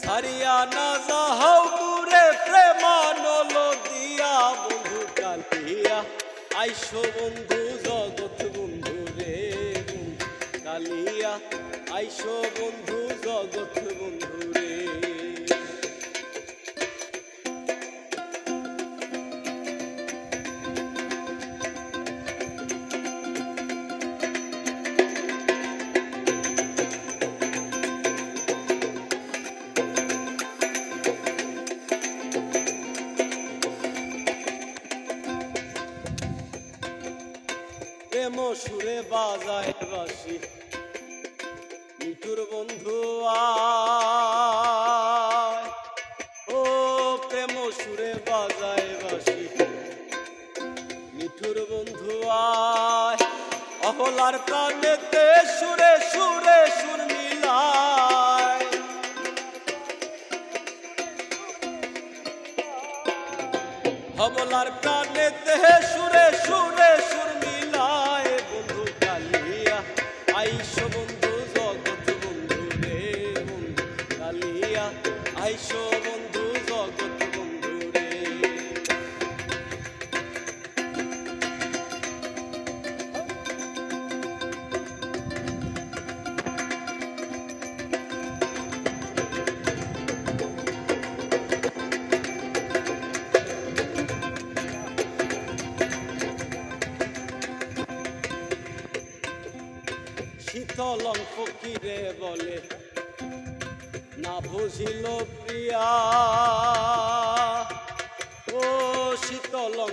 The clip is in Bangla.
সারিয়া না যাও দূরে প্রেমানল দিয়া বন্ধু কালিয়া আইসো বন্ধু জগৎ বন্ধু রে বন্ধু কালিয়া আইসো বন্ধু জগৎ বন্ধু রে। প্রেম সুরে বাজায় বাঁশি মিঠুর বন্ধু আয়, ও প্রেম সুরে বাজায় বাঁশি মিঠুর বন্ধু আয়, অহলার প্রাণেতে সুরে সুরে সুর মিলায়, অহলার প্রাণেতে সুরে সুরে সুর মিলায় বন্ধু কালিয়া আইসো বন্ধু জগৎ বন্ধু রে বন্ধু কালিয়া আইসো বন্ধু জগৎ বন্ধু রে। শীতলং ফকিরে বলে না বুঝিল প্রিয়া, ও শীতলং